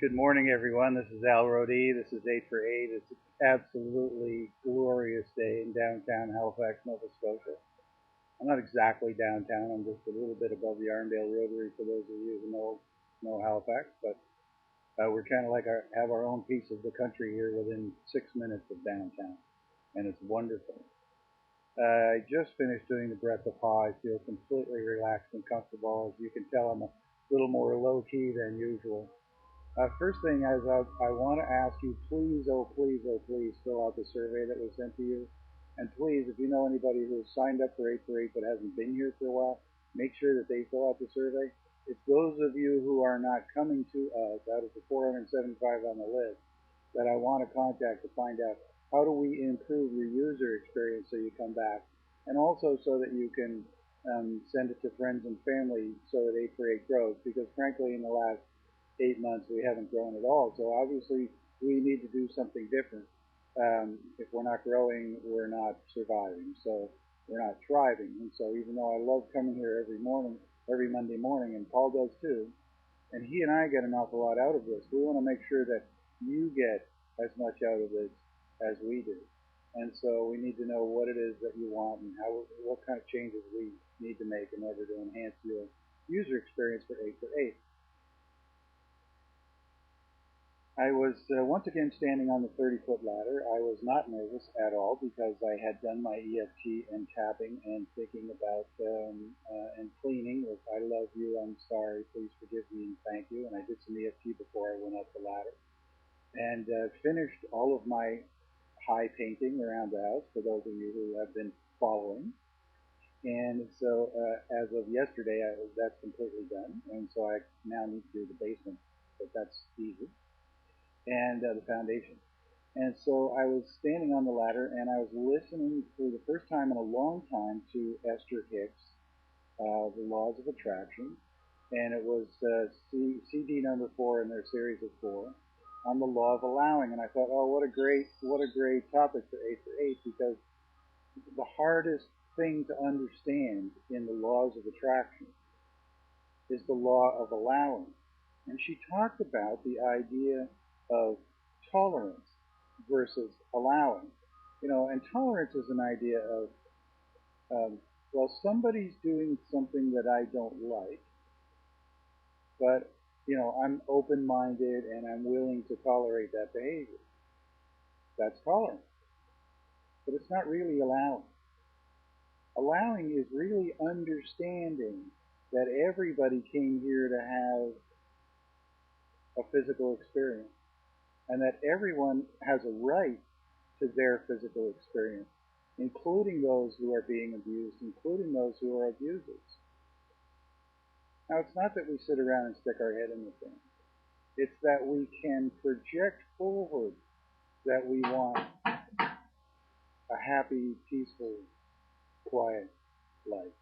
Good morning, everyone. This is Al Rodi. This is 8 for 8. It's an absolutely glorious day in downtown Halifax, Nova Scotia. I'm not exactly downtown. I'm just a little bit above the Arndale Rotary for those of you who know Halifax. But we're kind of like have our own piece of the country here within 6 minutes of downtown, and it's wonderful. I just finished doing the breath of Pa. I feel completely relaxed and comfortable. As you can tell, I'm a little more low key than usual. First thing is I want to ask you, please, oh please, oh please, fill out the survey that was sent to you. And please, if you know anybody who has signed up for 8 for 8 but hasn't been here for a while, make sure that they fill out the survey. It's those of you who are not coming to us out of the 475 on the list that I want to contact to find out how do we improve your user experience so you come back, and also so that you can send it to friends and family so that 8 for 8 grows, because frankly in the last 8 months we haven't grown at all. So obviously we need to do something different. If we're not growing, we're not surviving. So we're not thriving. And so even though I love coming here every morning, every Monday morning, and Paul does too, and he and I get an awful lot out of this, we want to make sure that you get as much out of this as we do. And so we need to know what it is that you want and what kind of changes we need to make in order to enhance your user experience for 8 for 8. I was once again standing on the 30-foot ladder. I was not nervous at all because I had done my EFT and tapping and thinking about and cleaning with I love you, I'm sorry, please forgive me, and thank you. And I did some EFT before I went up the ladder. And finished all of my high painting around the house, for those of you who have been following. And so as of yesterday, that's completely done. And so I now need to do the basement, but that's easy. And the foundation. And so I was standing on the ladder and I was listening for the first time in a long time to Esther Hicks, The Laws of Attraction, and it was CD number 4 in their series of 4 on the law of allowing. And I thought, oh, what a great topic for 8 for 8, because the hardest thing to understand in the laws of attraction is the law of allowing. And she talked about the idea of tolerance versus allowing. And tolerance is an idea of, well, somebody's doing something that I don't like, but, I'm open-minded and I'm willing to tolerate that behavior. That's tolerance. But it's not really allowing. Allowing is really understanding that everybody came here to have a physical experience, and that everyone has a right to their physical experience, including those who are being abused, including those who are abusers. Now, it's not that we sit around and stick our head in the sand. It's that we can project forward that we want a happy, peaceful, quiet life,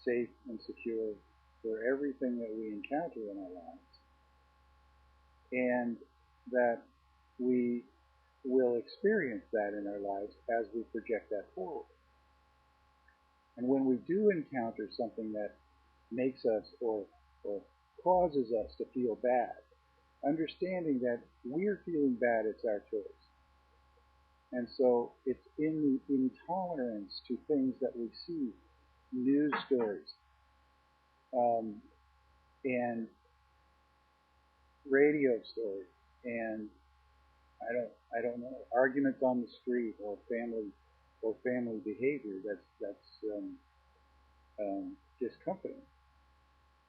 safe and secure for everything that we encounter in our lives, and that we will experience that in our lives as we project that forward. And when we do encounter something that makes us or causes us to feel bad, understanding that we're feeling bad, it's our choice. And so it's in the intolerance to things that we see, news stories, and radio stories, and I don't know, arguments on the street or family behavior that's discomforting.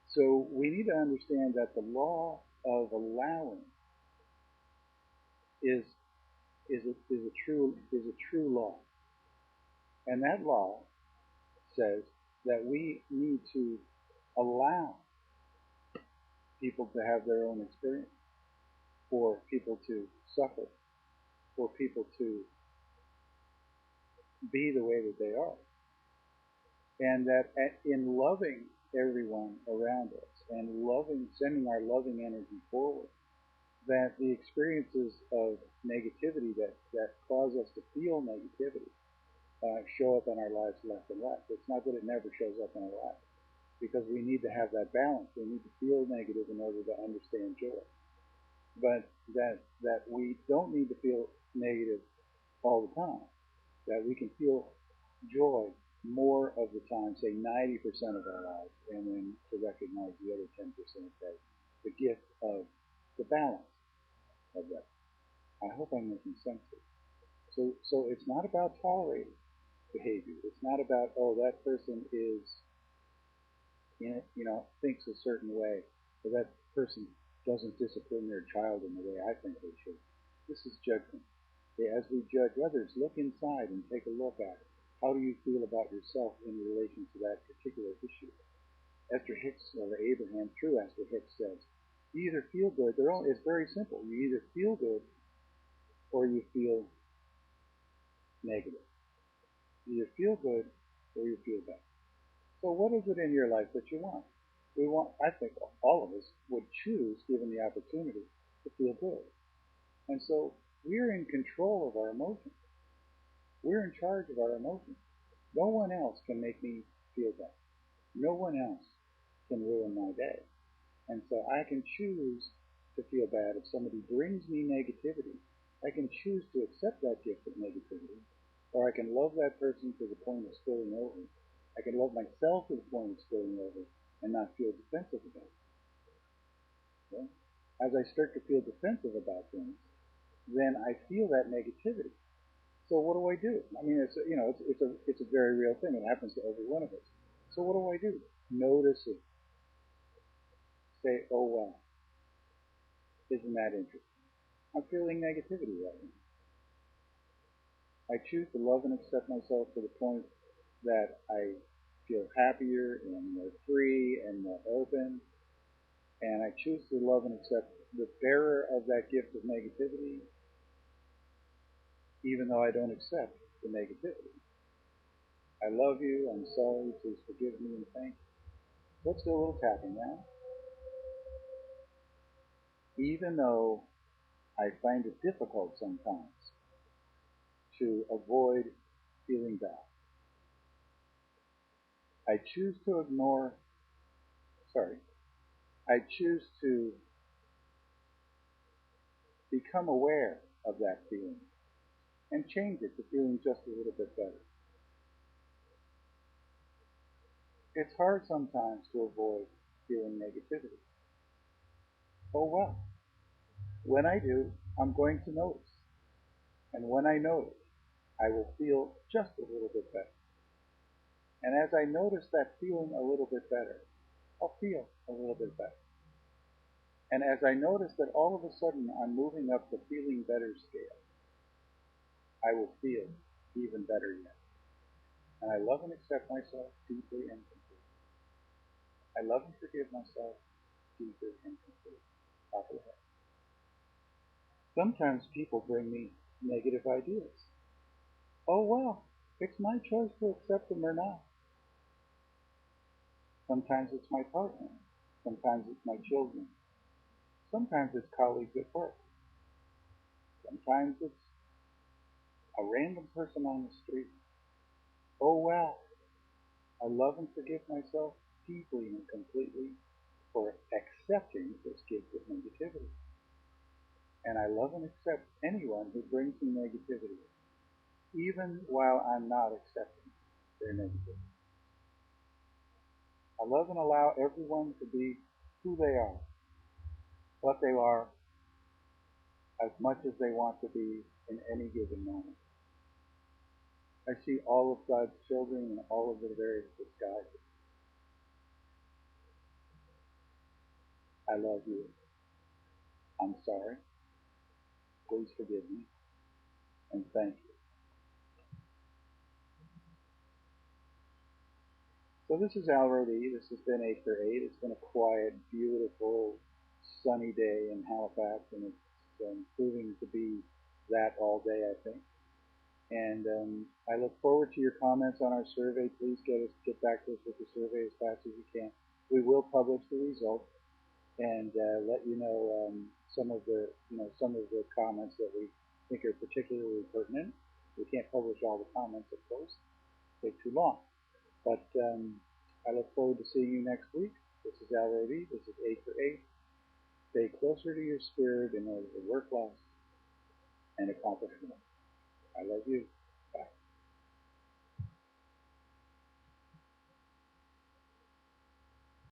So we need to understand that the law of allowing is a true law, and that law says that we need to allow people to have their own experience, for people to suffer, for people to be the way that they are, and that in loving everyone around us and sending our loving energy forward, that the experiences of negativity that cause us to feel negativity show up in our lives left and right. It's not that it never shows up in our lives, because we need to have that balance. We need to feel negative in order to understand joy. but that we don't need to feel negative all the time. That we can feel joy more of the time, say 90% of our lives, and then to recognize the other 10% as the gift of the balance of that. I hope I'm making sense of it. So it's not about tolerating behavior. It's not about, oh, that person is in it, thinks a certain way, or that person doesn't discipline their child in the way I think they should. This is judgment. Okay, as we judge others, look inside and take a look at it. How do you feel about yourself in relation to that particular issue? Esther Hicks, or Abraham, through Esther Hicks, says, you either feel good, it's very simple. You either feel good or you feel negative. You either feel good or you feel bad. So what is it in your life that you want? I think all of us would choose, given the opportunity, to feel good. And so we're in control of our emotions. We're in charge of our emotions. No one else can make me feel bad. No one else can ruin my day. And so I can choose to feel bad if somebody brings me negativity. I can choose to accept that gift of negativity, or I can love that person to the point of spilling over. I can love myself to the point of spilling over and not feel defensive about it. Okay? As I start to feel defensive about things, then I feel that negativity. So what do I do? I mean, it's a very real thing. It happens to every one of us. So what do I do? Notice it. Say, oh wow, isn't that interesting? I'm feeling negativity right now. I choose to love and accept myself to the point that I feel happier and more free and more open. And I choose to love and accept the bearer of that gift of negativity, even though I don't accept the negativity. I love you. I'm sorry. Please forgive me and thank you. Let's do a little tapping now. Even though I find it difficult sometimes to avoid feeling bad, I choose to ignore, sorry, I choose to become aware of that feeling and change it to feeling just a little bit better. It's hard sometimes to avoid feeling negativity. Oh well. When I do, I'm going to notice. And when I notice, I will feel just a little bit better. And as I notice that feeling a little bit better, I'll feel a little bit better. And as I notice that all of a sudden I'm moving up the feeling better scale, I will feel even better yet. And I love and accept myself deeply and completely. I love and forgive myself deeply and completely. Top of the head. Sometimes people bring me negative ideas. Oh well, it's my choice to accept them or not. Sometimes it's my partner. Sometimes it's my children. Sometimes it's colleagues at work. Sometimes it's a random person on the street. Oh well, I love and forgive myself deeply and completely for accepting this gift of negativity. And I love and accept anyone who brings me negativity, even while I'm not accepting their negativity. I love and allow everyone to be who they are, what they are, as much as they want to be in any given moment. I see all of God's children in all of their various disguises. I love you. I'm sorry. Please forgive me. And thank you. So this is Al Rodee. This has been 8 for 8. It's been a quiet, beautiful, sunny day in Halifax, and it's proving to be that all day, I think. And I look forward to your comments on our survey. Please get back to us with the survey as fast as you can. We will publish the results and let you know some of the comments that we think are particularly pertinent. We can't publish all the comments, of course; it'd take too long. But I look forward to seeing you next week. This is Al Rodee. This is 8 for 8. stay closer to your spirit in order to work less and accomplish more. I love you. Bye.